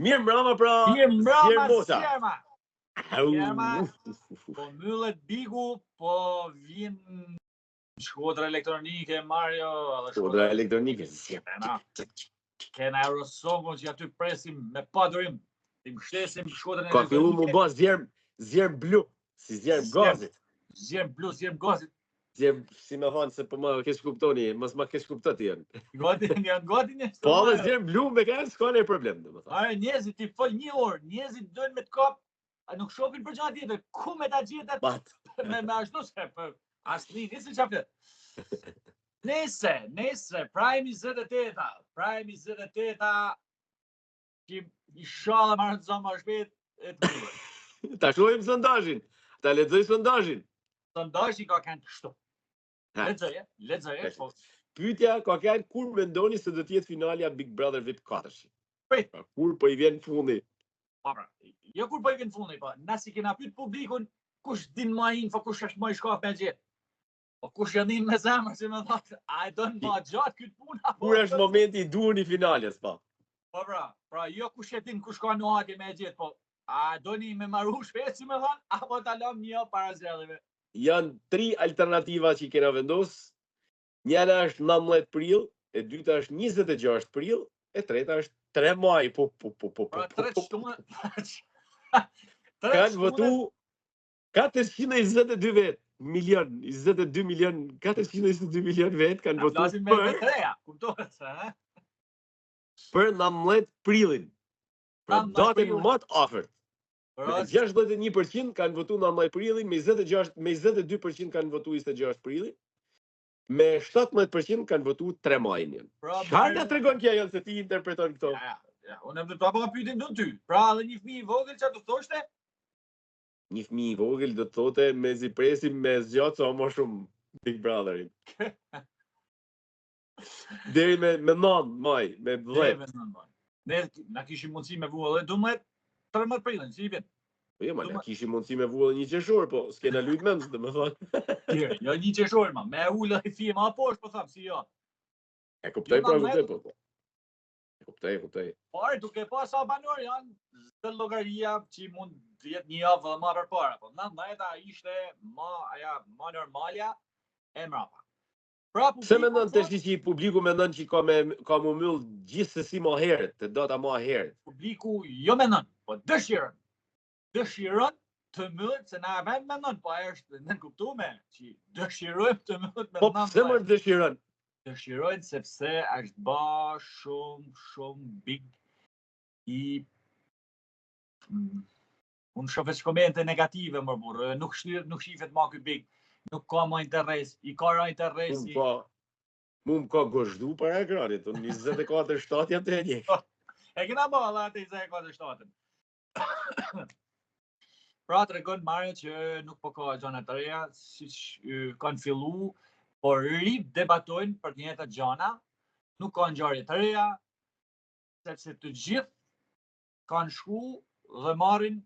Mirë mbrëma pra. Mirë mbrëma Mota. Sjerma. Po mbyllet bigu, po vjen Shkodra elektronike, Mario, edhe Shkodra elektronike. Kena Eurosongun që aty presim me pa durim. Ti mbështesim Shkodrën elektronike. Ka fillu mu bë zjerm blu, si zjerm gazit. Zjerm blu, zjerm gazit. Si me thonë se për më kesh kuptoni, mos më kesh kuptot janë. Gati një. Po edhe zjerm blu me kanë s'ka ne problem domethënë. Are njerëzit ti fol 1 orë, njerëzit doin me të kap, nuk shohin për gjëra tjetër. Ku me ta gjetat? Me ashtu se asnjë nisë çfarë. Nesër, Prime 28-a. Prime 28-a që inshallah marrë zonë më shpejt e të mirë. Ta shohim sondazhin. Ta lexoj sondazhin. Sondazhi ka kanë kështu. Lexoj. Pyetja ka kanë kur mendoni se do të jetë finalja Big Brother VIP 4? Kur po I vjen fundi? Po pra, jo kur po I vjen fundi, po nasi kena pyet publikun kush din më info, kush është më I shkaf me gjet. Po kush janë me zemër si më thotë, a e don më gjatë këtë punë apo? Kur është momenti I duhur I finales, po. Po pra jo kush e din kush ka nuhatje me gjet, po a doni me marrë shpejt si më thon, apo ta lëm një para zgjedhjeve? Janë 3 alternativa që I kena vendos. Njëra është 19 prill, e dyta është 26 prill, e treta është 3 maj. Pra 3 shtunë. Kanë votu 422 vet. 22 milion, 422 milion vet kanë votu për 19 prillin. Pra datën më të afërt. 61% kanë votu 19 prillin, me 22% kanë votu 26 prillin, me 17% kanë votu 3 majin. Çfarë na tregon kjo ajo se ti interpreton këto? Ja, unë më të pyetën do ty. Pra edhe një fëmijë I vogël çfarë do thoshte? Një fëmijë I vogël do thotë mezi presim me zgjat sa më shumë Big Brotherin. Deri me 9 maj, me 10. Ne na kishim mundësi me vu edhe 12, 13 prillin, si I vjen. Po jo, na kishim mundësi me vu edhe 1 qershor, po s'kena lut mend, domethënë. Jo 1 qershor, me ulë I fije më poshtë, po tham si jo. E kuptoj pra kuptoj po. Kuptoj. Po duke pas sa banor janë zë llogaria që mund të jetë një javë më përpara, po 19-a ishte më normalja e mbrapa. Se mendon tash që publiku mendon që ka më myll gjithsesi më herët, të data më herët. Publiku jo mendon, po dëshiron. Dëshiron të myllet se na vjen mendon, po ajo është në kuptuar që dëshirojmë të myllet me 19. Po pse më dëshiron? Dëshirojnë sepse është ba shumë big I unë shoh komente negative më burr, nuk shifet më ky big. Nuk ka më interes, I ka ra interesi. Mu më ka gozhdu para ekranit, unë 24/7 jam të e njeh. E kena balla atë 24/7. Pra të regon Mario që nuk po ka gjona të reja, siç kanë fillu, por debatojnë për të njëjtat gjona, nuk ka ngjarje të reja, sepse të gjithë kanë shku dhe marrin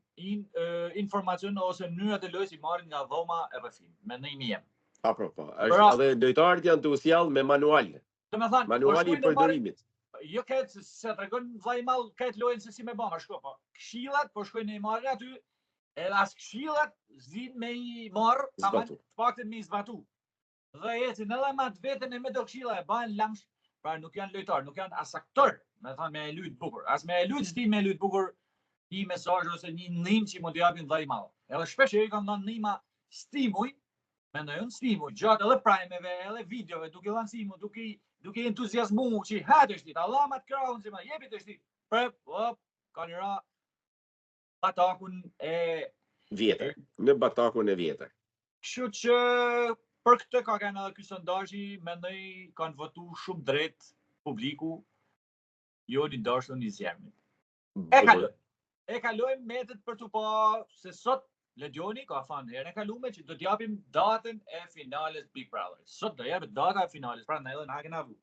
informacion ose mënyrat e lojës I marrin nga dhoma e rrëfim, me ndjenjën jem. Po. Edhe lojtarët janë të usjall me manual. Domethënë, manuali I përdorimit. Jo këtë se tregon vllai I madh këtë lojën se si me bë, shko po. Këshillat po shkojnë I marrin aty, edhe as këshillat zin me I marr, tamam, të paktën me I zbatu. Dhe ecin edhe me atë veten e me do këshilla e bajnë lamsh, pra nuk janë lojtar, nuk janë as aktor, me thënë me lut bukur. As me lut s'di me lut bukur. Një mesazh ose një ndihmë që mund t'i japin vllai I madh. Edhe shpesh I kanë dhënë ndihma stimuj, mendoj unë stimuj, gjatë edhe primeve, edhe videove, duke dhënë stimuj, duke entuziazmu që hatë është, Allah ma të krahun që ma jepit është. Kanë ra batakun e vjetër, në batakun e vjetër. Kështu që për këtë ka kanë edhe ky sondazhi, mendoj kanë votu shumë drejt publiku, jo I dashur I zjermit. E kalojmë metet për të pa se sot Ledioni ka thënë herën e kaluar që do t'japim datën e finales Big Brother. Sot do japet data e finales, pra ne edhe na kena vu.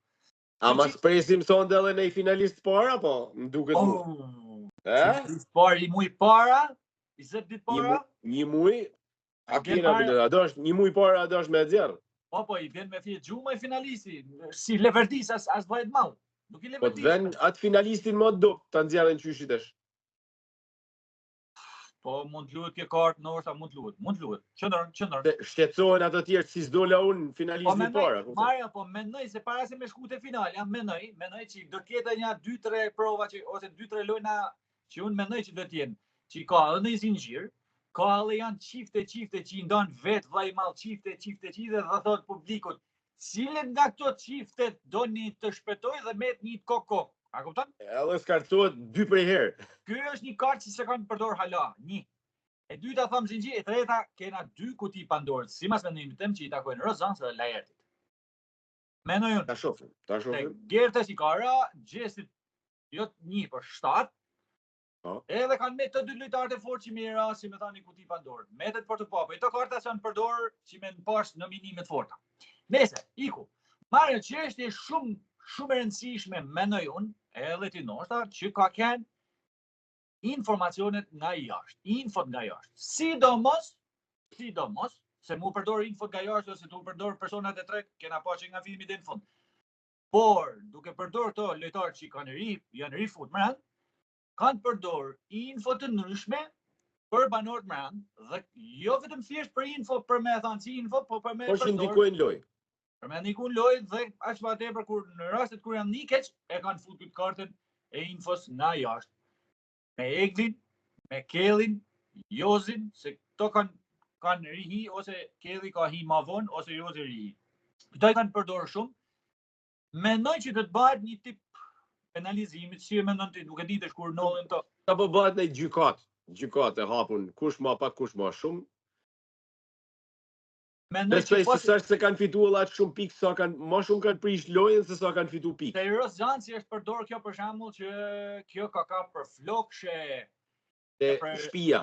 A mas presim sonde edhe në finalist para po? Më duket mu. Finalist I muj para, 20 ditë para. Një muj, a kena bilet, a dosh një muj para a dosh me zjerë? Po, I vjen me fjet gjumë I finalisti, si Leverdis as bëhet mall. Nuk i Po të ven atë finalistin më do ta nxjerrin qyshit tash. Po mund të luhet kjo kartë, ndoshta mund të luhet. Qëndron. Shqetësohen ato tjerë si s'dola unë finalistin para. Mario, po mendoj se para se me shku te finale, mendoj që do të ketë një 2-3 prova ose 2-3 lojna që unë mendoj që do të jenë, që ka edhe në zinxhir, ka edhe janë çifte që i ndan vet vllai i madh çifte dhe thot publikut, cilët nga këto çifte doni të shpëtoj dhe me një kokok. A kupton? Edhe skartohet 2 prej herë. Ky është një kartë që se kanë përdor hala, 1. E dyta tham zinxhir, e treta kena 2 kuti Pandorës, sipas mendimit tim që i takojnë Rozans dhe Lajertit. Mendoj unë. Ta shohim. Gertes i ka ra, Gjestit jo 1 për 7. Edhe kanë me të 2 lojtarët e fortë që më ra, si më thani kuti Pandorë. Metet për të papë. Këto karta janë përdor që më pas në minimet forta. Nëse iku. Marrë çështje shumë e rëndësishme mendoj unë, edhe ti ndoshta që ka kanë informacionet nga jashtë, infot nga jashtë. Sidomos, se mu përdor infot nga jashtë ose tu përdor personat e tretë, kena pa që nga fillimi deri në fund. Por, duke përdor këto lojtarë që janë rifut mbrand, kanë përdor info të ndryshme për banorët mbrand, dhe jo vetëm thjesht për info për me thënë si info, po për me përdor. Po ndikojnë lojë. Për me ndikojnë lojë dhe aq më tepër kur në rastet kur janë nikeç, e kanë futur kartën e infos nga jashtë. Me Eglin, me Kellin, Jozin, se këto kanë rihi, ose Kelli ka hi ma vonë, ose Jozi rihi. Këto i kanë përdorë shumë. Mendoj që do të bëhet një tip penalizimit, si e mendon ti, duke ditë kur nollin to. Apo bëhet në gjykat e hapun, kush ma pak, kush ma shumë. Besoj se kanë fituar atë shumë pikë, sa kanë më shumë kanë prish lojën se sa kanë fituar pikë. Te Rozanci është përdor kjo për shembull që kjo ka për flokshë te shtëpia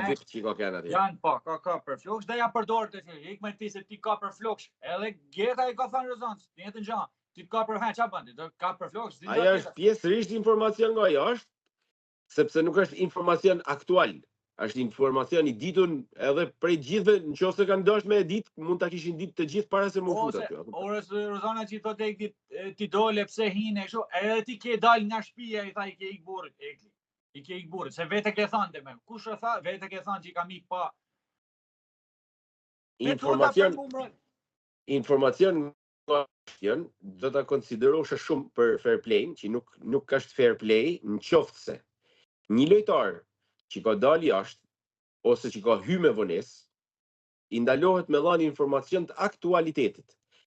vetë që ka kanë aty. Janë po, ka për flokshë, dhe ja përdor të thjesht, ik me ti se ti ka për flokshë. Edhe Geta i ka thënë Rozanci, në jetën gjallë, ti ka për çfarë bën, do ka për flokshë. Ajo është pjesërisht informacion nga jashtë, sepse nuk është informacion aktual. Është informacion i ditur edhe prej gjithëve, nëse kanë dashur me edit, mund ta kishin ditë të gjithë para se më fut aty. Orës Rozana që thotë ti dole pse hinë kështu, edhe ti ke dal nga shtëpia, i tha i ke ik burrit, i ke ik burrit, se vetë ke thënë më. Kush e tha? Vetë ke thënë që i kam ik pa. Informacion do ta konsiderosh shumë për fair play, që nuk është fair play, nëse një lojtar që ka dalë jashtë, ose që ka hyrë me vonesë, i ndalohet me dhënë informacion të aktualitetit.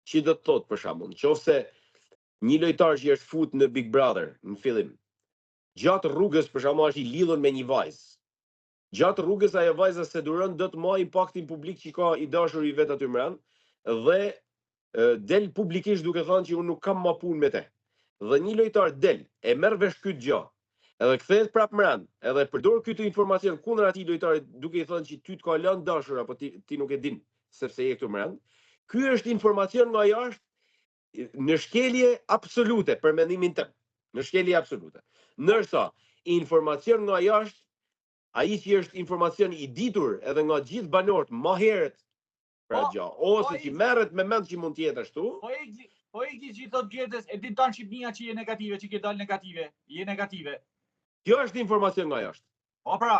Që do të thotë për shembull, nëse një lojtar që është fut në Big Brother në fillim, gjatë rrugës për shembull është i lidhur me një vajzë. Gjatë rrugës ajo vajza se duron do të marrë impaktin publik që ka i dashur i vet aty mbrand, dhe del publikisht duke thënë që unë nuk kam më punë me te. Dhe një lojtar del, e merr vesh këtë gjë, edhe kthehet prapë mbrand, edhe përdor këtë informacion kundër atij lojtarit duke i thënë që ty të ka lënë dashur apo ti nuk e din sepse je këtu mbrand. Ky është informacion nga jashtë në shkelje absolute për mendimin tim. Në shkelje absolute. Ndërsa informacion nga jashtë, ai që është informacion i ditur edhe nga gjithë banorët më herët pra gjë, ose që merret me mend që mund të jetë ashtu. Po e di që thotë Gjerdes, e din tan Shqipnia që je negative, që ke dalë negative, je negative. Kjo është informacion nga jashtë. Po pra.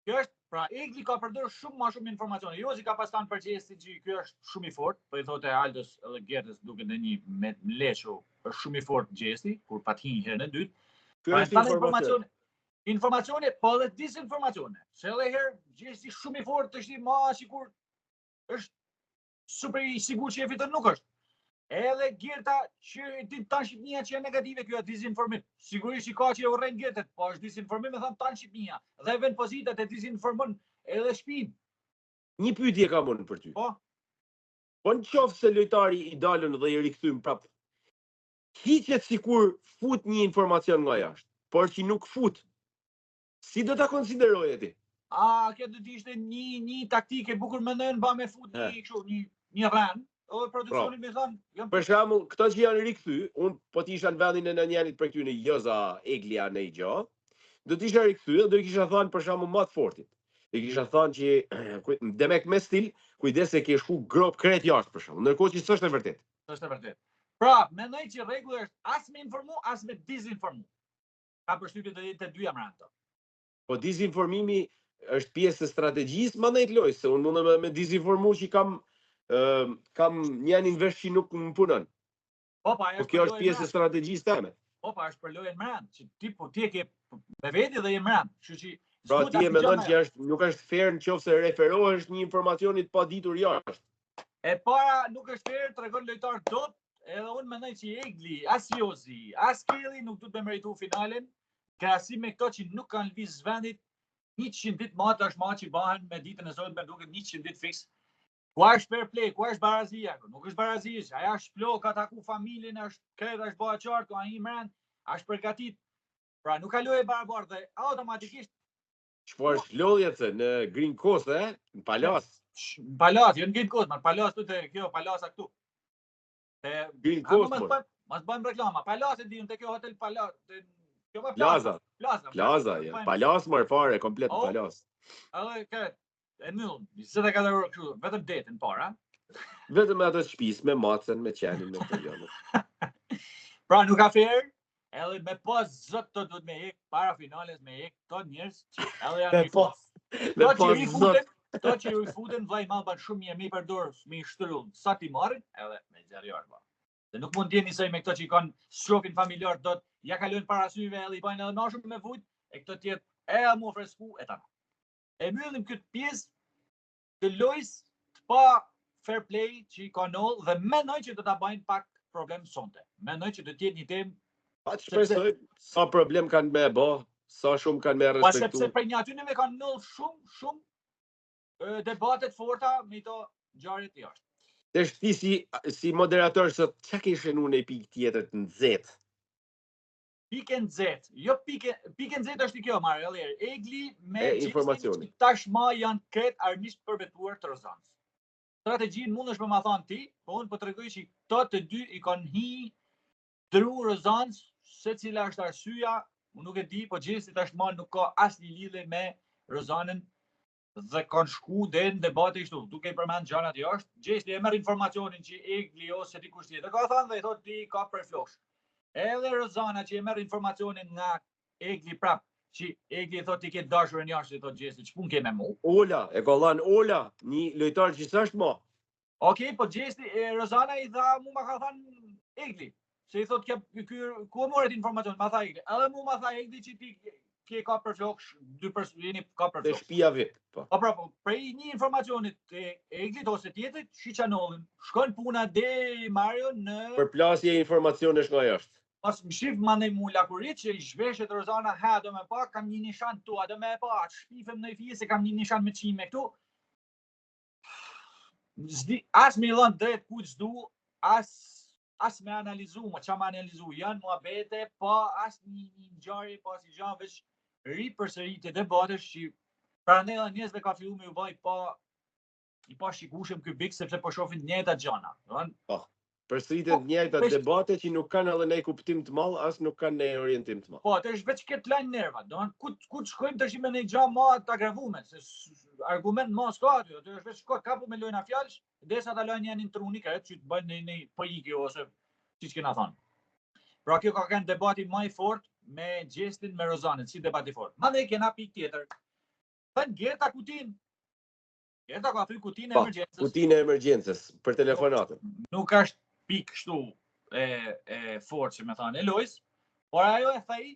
Kjo është, pra Egli ka përdorur shumë më shumë informacione. Jozi ka pastan për Gjestin që ky është shumë i fortë, po i thotë Aldos edhe Gjerdes duke në një me Lesho, është shumë i fortë Gjesti, kur pathin herën e dytë. Kjo është informacion. Informacione, po edhe disinformacione. Se edhe herë Gjesti shumë i fortë, është i ma sikur është super i sigurt që e fiton, nuk është. Edhe Gjerta që din tan Shqipnia që janë negative, kjo është dizinformim. Sigurisht që ka që e urren Gjertet, po është dizinformim, e thon tan Shqipnia. Dhe vend pozitat e dizinformon edhe shtëpinë. Një pyetje kam unë për ty. Po. Po nëse lojtari i dalën dhe i rikthym prap. Hiqet sikur fut një informacion nga jashtë, por që nuk fut. Si do ta konsideroje ti? Kjo do të ishte një taktike bukur mendojnë ba me fut një rën. O produksioni më thon, për shembull, këto që janë rikthy, un po të isha në vendin e nënjanit për këtyre Joza, Eglia në gjë, do të isha rikthy dhe do i kisha thënë për shembull më të fortit. I kisha thënë që demek me stil, kujdes se ke shku grop kret jashtë për shembull, ndërkohë që s'është e vërtetë. Është e vërtetë. Pra, mendoj që rregulli është as me informu, as me dizinformu. Ka përshtypjen të dyja më ato. Po dizinformimi është pjesë e strategjisë më ndaj lojës, se unë mund me dizinformu që kam një anë vesh që nuk më punon. Po kjo është pjesë e strategjisë teme. Po është për lojën mbrëm, që ti e ke me veti dhe je mbrëm. Kështu që pra ti e mendon që nuk është fair nëse referohesh një informacioni të paditur jashtë. E para nuk është fair, tregon lojtar dot, edhe unë mendoj që Egli, as Jozi, as Kelly nuk duhet me meritu finalen, krahasim me këto që nuk kanë lëviz vendit 100 ditë më tash maçi bëhen me ditën e sotme duket 100 ditë fiks. Ku është fair play, ku është barazia? Nuk është barazia, aja është plok, ka taku familjen, është kretë, është bëha qartë, ai imran, është përgatit. Pra nuk ka lojë barabartë dhe automatikisht çfarë është lodhjet në Green Coast, në Palas? Në Palas, jo në Green Coast, në Palas kjo Palasa këtu. Green Coast. Mos bëjmë reklama. Palas e diun te kjo hotel Palas, kjo më Plaza, ja. Palas më fare komplet Palas. Edhe këtë e null, 20 euro kështu, vetëm detën para. Vetëm atë shtëpisë me macën, me qenin, me këto gjëra. Pra nuk ka fair, edhe me pas zot të duhet me hek para finales me hek këto njerëz, edhe janë to që i futen vllai mall ban shumë mirë përdor, mi shtrull, sa ti marrin, edhe me xherjar ba. Dhe nuk mund të jeni se me këto që i kanë shokën familjar dot, ja kalojnë para syve edhe i bajnë edhe nashëm me vujt, e këto tjetër e mu fresku e tani. E mbyllim këtë pjesë të lojës të pa fair play që i ka noll dhe mendoj që do ta bëjnë pak problem sonte. Mendoj që do të jetë një temë. Shpresoj sa problem kanë me bë, sa shumë kanë me respektu. Sepse për një aty ne kanë noll shumë debate të forta me to ngjarje të jashtë. Tash ti si moderator sot çka kishe unë një pikë tjetër të nxehtë? Pikën Z. Jo pikën Z është kjo Mario Ler. Egli me informacioni. Tashma janë kretë armisht përbetuar të Rozanës. Strategjinë mundesh me ma thonë ti, po unë po tregoj që këto të dy i kanë hi dru Rozanës, se cila është arsyeja, unë nuk e di, po Gjesti tashma nuk ka asnjë lidhje me Rozanën dhe kanë shku dhe në debate kështu, duke i përmend gjanat jashtë. Gjesti e merr informacionin që Egli ose dikush tjetër ka thënë dhe i thotë ti ka përflosh. Edhe Rozana që e merr informacionin nga Egli prap, që Egli thotë ti ke dashurën jashtë, thotë Gjesti, ç'pun ke me mua? Ola, e ka dhënë Ola, një lojtar që s'është më. Okej, po Gjesti Rozana i tha mua ma ka thënë Egli, se i thotë ku morët informacion, ma tha Egli. Edhe mua ma tha Egli që ti ke ka përfloksh, dy personi ka përfloksh. Te shtëpia vet, po. Po, prej një informacionit të Eglit ose tjetrit, shiçanollin. Shkon puna deri Mario në përplasje informacionesh nga jashtë. Pas më shif mandej mu lakurit që i zhveshet Rozana ha do me pa, kam një nishan tua, do me pa, shpifem në i fije se kam një nishan me qime këtu. As me lënë drejt ku ç'du, as me analizu, ma qa me analizu, janë mua bete, pa as një ngjarje, pas i gjanë veç ri përsëri të debatesh që prandaj edhe njerëzve ka filluar me u bë i pa shikueshëm ky big sepse po shohin të njëjtat gjëna, po. Përsëritet të njëjtat debate që nuk kanë edhe ndonjë kuptim të madh, as nuk kanë ndonjë orientim të madh. Po, tash veç këtë lajm nerva, domethënë ku shkojmë tash me një gjë më të agravuar, se argument më s'ka aty, aty është veç kapu me lojna fjalësh, derisa ta lajnë janë intruni që të bëjnë një pojike ose siç kena thënë. Pra kjo ka qenë debati më i fortë me Gjestin me Rozanën, si debati i fortë. Mandej kena pikë tjetër. Thën Gerta Kutin. Gerta ka thënë Kutin e emergjencës. Kutin e emergjencës për telefonatën. Nuk është pikë kështu e fortë që me thënë e lojës, por ajo e thej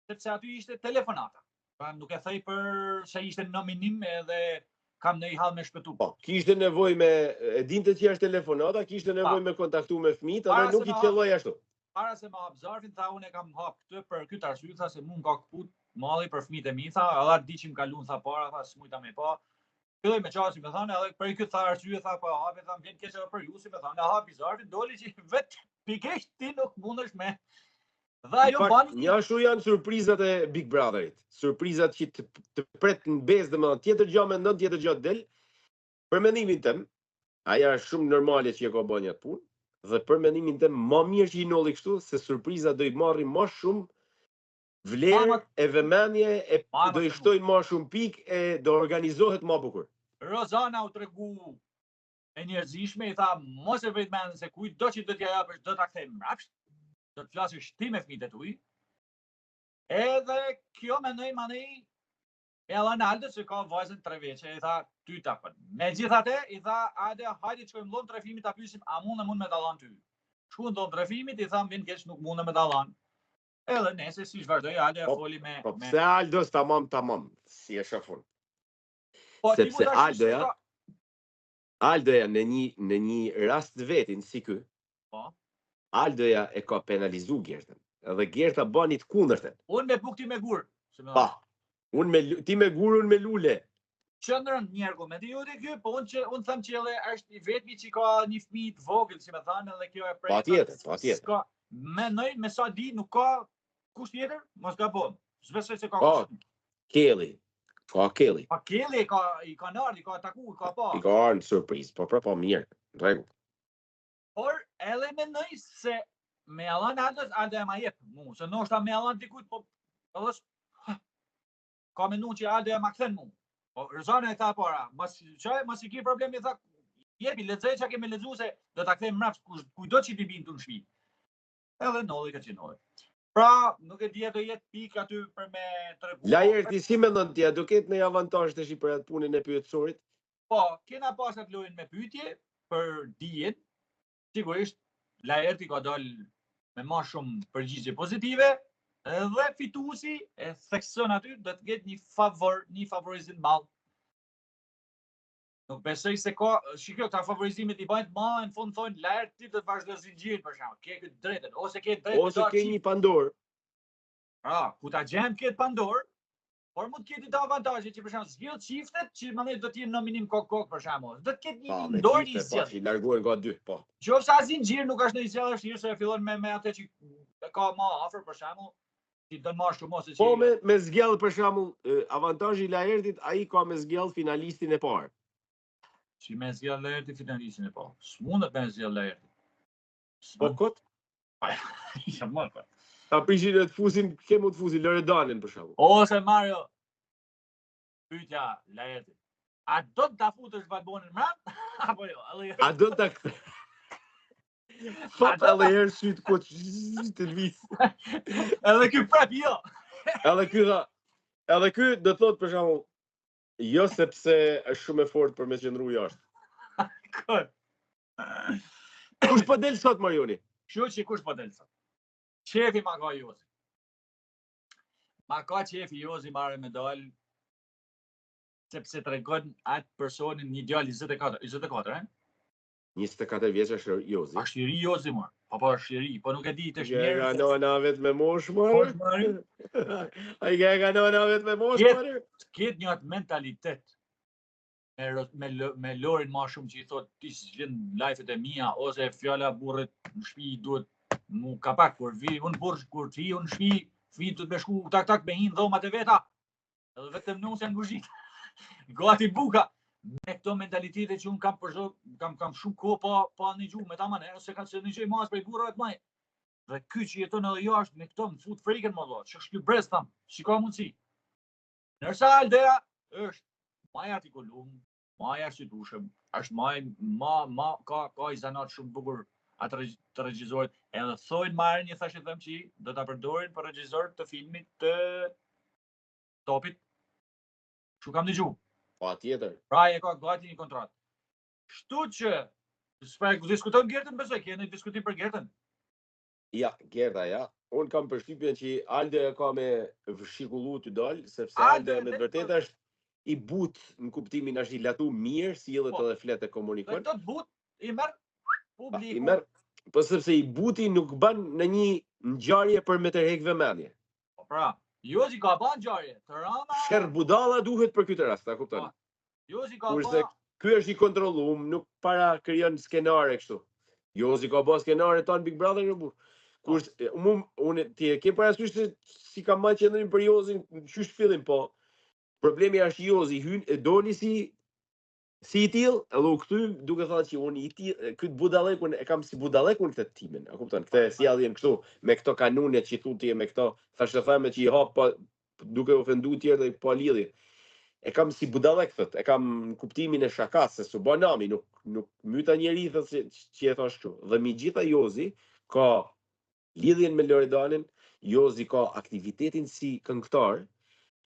sepse aty ishte telefonata. Pra nuk e thej për se ishte nominim edhe kam në i hall me shpëtu. Po, kishte nevojë me e dinte që është telefonata, kishte nevojë me kontaktu me fëmijët, edhe nuk i qelloi ashtu. Para se ma hap zarfin, tha unë e kam hap këtë për këtë arsye, tha se mund ka kaput malli për fëmijët e mi, tha, edhe di që më kalun, tha para, tha s'mujta me pa. Filloi me çasi me thënë, edhe për këtë tha arsye, tha po hapi, tha vjen keq edhe për ju, si me thënë, hapi zarfin, doli që vet pikësh ti nuk mundesh me. Dhe ajo bani. Ja ashtu janë surprizat e Big Brotherit. Surprizat që të pret në bezë, domethënë tjetër gjë mendon, tjetër gjë del. Për mendimin tim, ajo është shumë normale që e ka bënë atë punë, dhe për mendimin tim më mirë që i nolli kështu, se surpriza do i marrin më shumë vlerë e vëmendje, e do i shtojnë më shumë pikë e do organizohet më bukur. Rozana u tregu e njerëzishme, i tha, mos e vejt mendën se kujdo që do t'ja japësh, do t'a kthej mbrapsht, do të flasësh ti me fëmijët e tuaj. Edhe kjo mendoj manej e Ronaldo që ka vajzën 3 vjeçë, i tha, ty takon. Megjithatë, i tha, hajde të shkojmë llon trefimit ta pyesim a mund me dallon ty. Shkuan llon trefimit, i tha, vin keq nuk mund me dallon. Edhe nëse si vazhdoi, hajde foli me pse Aldos tamam, si e shofun. Sepse Aldoja në një rast vetin si ky, Aldoja e ka penalizu Gertën. Edhe Gerta bani të kundërtën. Unë me buk ti me gur. Pa, ti me gur, unë me lule. Qëndrën një argument i jote kjo, po unë them që edhe është i vetmi që ka një fëmijë të vogël, si më thanë, edhe kjo e prej. Patjetër. Mendoj me sa di nuk ka kusht tjetër, mos gabon. S'besoj se ka kusht. Kelly. Ka Kelly. Pa Kelly i ka ardhi, ka ataku, i ka pa. I ka ardhi surprizë, po mirë, rregull. Por edhe mendoj se me Alan Aldos Aldo e ma jep mu, se ndoshta me Alan dikujt po edhe ka menduar që Aldo e ma kthen mu. Po Rëzane e tha para, mos i ki problemi, tha, jepi, lexoj çka kemi lexuar se do ta kthejmë mbrapsht kujdo që ti bin tu në shtëpi. Edhe nolli ka qenë. Pra, nuk e dia do jetë pikë aty për me tregu. Lajerti si mendon ti, do ketë në avantazh tash për atë punën e pyetësorit? Po, kena pas atë lojën me pyetje për dijen. Sigurisht, Lajerti ka dalë me më shumë përgjigje pozitive dhe fituesi e thekson aty do të ketë një favorizim mall. Nuk besoj se ka, shikoj këta favorizimit i bajnë ma, në fund thonë, Lajerti do të vazhdo zinxhirin për shkak, ke këtë drejtën, ose ke një Pandor. Pra, ku ta gjem këtë Pandor, por mund të ketë të avantazhe që për shkak zgjidh çiftet që më do të jenë në minim kok për shkak. Do të ketë një dorë një zgjidhje. Po, largohen nga 2, po. Qofsa zinxhir nuk është në zgjidhje vështirë se fillon me atë që ka më afër për shkak, ti do më shumë ose po me zgjidh për shkak avantazhi i Lajertit, ai ka me zgjidh finalistin e parë. Si me zgjidh Lajerti finalistin e parë. S'mundet me zgjidh Lajerti. Po kot? Ja më po. Ta prishin të fusin, ke mund të fusin Loredanin për shkak. Ose Mario. Pyetja Lajerti. A do të ta futësh Valbonin mbrap? Apo jo? A do ta Fat edhe herë syt koç të lvis. Edhe ky prap jo. Edhe ky do thotë për shembull jo sepse është shumë e fortë për me qëndru jashtë. Kot. Kush po del sot Marioni? Shoqi kush po del sot? Shefi ma ka Jozi. Ma ka shefi Jozi marrë medalë sepse tregon atë personin një djalë 24, 24 vjeç është Jozi. Është i ri Jozi më. Po është i ri, po nuk e di tash mirë. Ja nona vet me mosh më. Ai ka nona vet me mosh më. Ket një atë mentalitet me Lorin më shumë që i thot ti s'vjen lajfet e mia ose fjala burrit në shtëpi duhet mu kapak kur vi un burr kur ti un shtëpi fëmijët do të shku tak me hin dhomat e veta. Edhe vetëm nusën guzhit. Gati buka. Me këto mentalitete që un kam kam shumë kohë pa ndëgju me tamam ose kanë se ndëgjoj mas për burrave të maj. Dhe ky që jeton edhe jashtë me këto më fut frikën më valla. Ç'është ky brez tham? Si ka mundsi? Ndërsa Aldea është më artikulum, më arsyeshëm, është më ka i zanat shumë bukur atë të regjisorit. Edhe thojnë marrë një thashë them që do ta përdorin për regjisor të filmit të Topit. Çu kam dëgju. Patjetër. Pra e ka gati një kontratë. Kështu që diskutojmë Gertën, besoj keni diskutim për Gertën. Ja, Gerta, ja. Unë kam përshtypjen që Aldo e ka me vëshikullu të dalë, sepse Aldo me të vërtet është i butë në kuptimin është i latu mirë, si edhe të dhe fletë e komunikon. Dhe të butë, i merë publiku. I merë, po sepse i buti nuk ban në një ngjarje për me tërhek vëmendje. Pra, Jozi ka ban ngjarje, të rama... Sherr budalla duhet për këtë rast, ta kupton? Jozi ka kurse ky është i kontrolluar, nuk para krijon skenare kështu. Jozi ka bën skenare ton Big Brother në burr. Kurse unë ti e ke parasysh se si kam marrë qendrin për Jozin, çysh fillim po. Problemi është Jozi hyn e doli si i till, edhe u kthy duke thënë që unë i till, këtë budallekun e kam si budallekun këtë timin. A kupton? Këtë sjelljen kështu me këto kanune që thu ti me këto thashë thëme që i hap pa duke ofenduar tjerë dhe pa lidhje. e kam si budallek thot, e kam në kuptimin e shakas, se su banami, nuk myta njeri thot që e thash kështu. Dhe mi gjitha Jozi ka lidhjen me Loredanin, Jozi ka aktivitetin si këngëtar.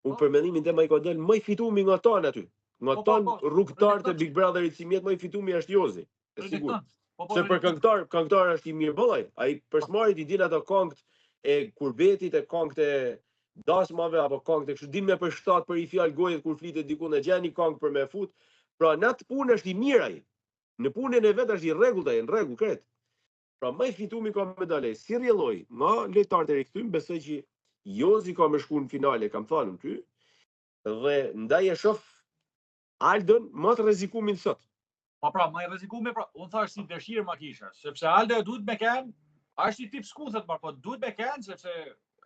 Unë për mendimin tim ai ka dalë më i fitumi nga tan aty. Nga tan rrugtar të Big Brotherit si mjet më i fitumi është Jozi. E sigurt. Se për këngëtar është i mirë bollaj. Ai përsmarit i din ato këngët e kurbetit, e këngët e dasmave apo këngët e kështu din me për shtat për i fjalë gojet kur flitet diku në gjeni këngë për me fut. Pra në atë punë është i mirë ai. Në punën e vet është i rregullt ai, në rregull kret. Pra më i fitumi ka medalë. Si rrjelloi, nga lojtarët e rikthym, besoj që Jozi ka më shku në finale, kam thënë ty. Dhe ndaj e shoh Aldon më të rrezikumin sot. Po pra, më i rrezikuar, pra, unë thash si dëshirë ma kisha, sepse Aldo duhet me kenë, është i tip skuthet, po duhet me kenë, sepse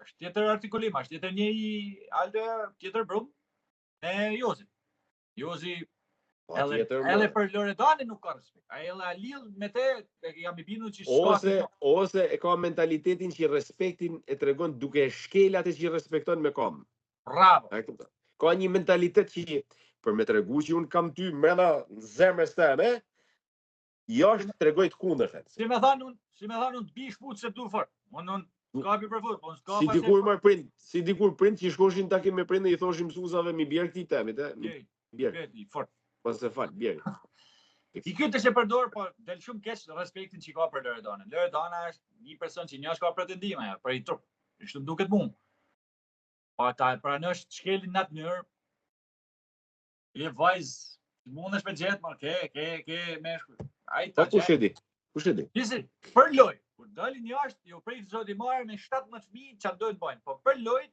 është tjetër artikulim, është tjetër një i Aldo, tjetër brum, e Jozi. Jozi, edhe për Loredani nuk ka respekt. Ai edhe lidh me te, jam i bindur që ose e ka mentalitetin që respektin e tregon duke shkel atë që respekton me kam. Bravo. Ka një mentalitet që për me tregu që unë kam ty mrena zemrës teme, jashtë tregoj të kundërtet. Si me thanë unë të bish fut se tu fort. Unë s'kapi për fut, po s'ka. Si dikur prind që shkoshin takim me prindë i thoshim mësuesave mi bjerë këtij temit, Bjerë, fort. Po se fal, bjerë. I këtë është e përdor, po del shumë keq respektin që ka për Loredanin. Loredana është një person që njash ka pretendime për i trup. Ishte duket mua. Po ta pranosh shkelin në atë mënyrë. Je vajz, mund është me gjetë, ma, ke me shku. Po, kush e di? Disi, për loj, kur dalin jashtë, jo prej zoti marrë me 17 fëmijë që dojnë bajnë, po për loj,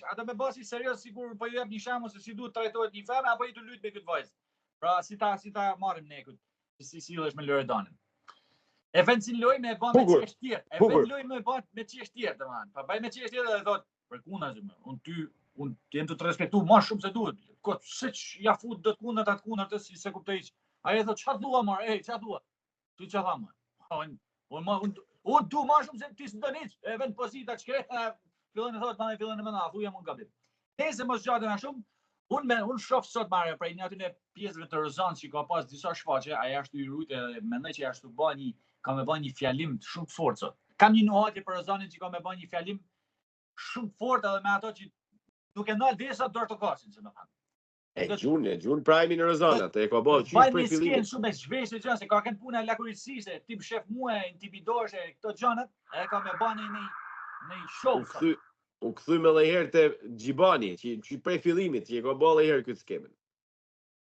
ata me basi serios, sigur po ju jep një shembull se si duhet trajtohet një femër, apo i të lyt me këtë vajzë. Pra, si ta marrim ne këtë, si sillesh me Loredanin. E vend si loj me e bën me çesh tjetër. E vend loj me bën me çesh tjetër, domethënë. Pa bëj me çesh tjetër dhe thot, për kundazi më, unë jem të respektu më shumë se duhet. Kot siç ja fut do të kundët atë kundër të si se kuptoj. Ai thot çfarë dua më, çfarë dua? Ti çfarë tha më? Unë du më shumë se ti s'don hiç. E vend pozita çka fillon të thot, më fillon më na thuja më gabim. Nëse mos gjaten as shumë, unë shoh sot marrë prej një aty në pjesëve të Rozan që ka pas disa shfaqje, ai ashtu i rujt edhe mendoj që ashtu ka me bën një fjalim shumë të fortë sot. Kam një nuhatje për Rozanin që ka me bën një fjalim shumë fort edhe me ato që duke ndal desa dorë të kasin, se më thanë. Gjun prime në Rozana, te ka bërë qysh për fillim. Vajnë shumë me zhveshje gjëra se ka kanë puna lakurisisë, tip shef mua intimidoshe, këto gjërat, e ka me bën në show. U kthyem edhe herë te Xhibani, që prej fillimit që e ka bërë herë këtë skemen.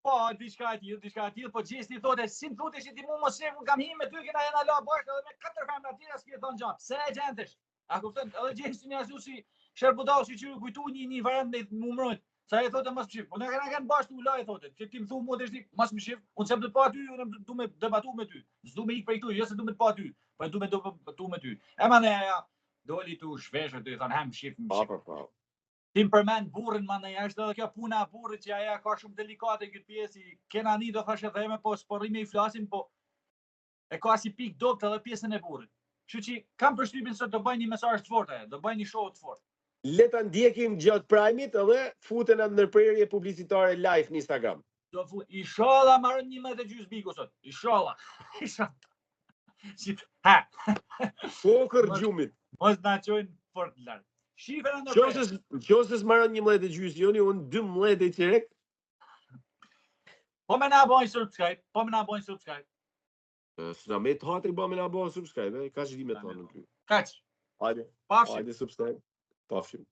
Po, diçka e tillë, po gjesti thotë, si më thotë ti mua mos e un kam him me ty kena jena la bashkë edhe me 4 femra të tjera s'ke thon gjë. Pse e gjentesh? A kupton? Edhe gjesti një ashtu si Sherbudau si që kujtu një varand me numrojt. Sa e thotë mos më shif. Po ne kanë bashkë u la e thotë. Ti më thu mua tash mos më shif. Unë s'e do të pa ty, unë do me debatu me ty. S'do me ik prej këtu, jo se do me të pa ty. Po do me debatu me ty. E ma ne doli tu shvesh aty thon ham shif. Po. Tim përmend burrin mandej është edhe kjo puna e burrit që ajo ka shumë delikate këtë pjesë. Kena ni do thashë theme po sporrime i flasim, po e ka si pik dopt edhe pjesën e burrit. Kështu që kam përshtypjen se do bëj një mesazh të fortë, do bëj një show të fortë. Le ta ndjekim gjatë Prime-it edhe futen në ndërprerje publicitare live në Instagram. Do fut inshallah marrën 11:30 biku sot. Inshallah. Ha. Kokër gjumit. Mos na çojnë fort lart. Shifën në Qoses marrën 11:30 joni, unë 12:30. Po më na bëjnë subscribe. S'na me të hatri ba me na bëjnë subscribe, ka që di me të hanë në ty. Kaq. Hajde. Pafshim. Hajde subscribe. Pafshim.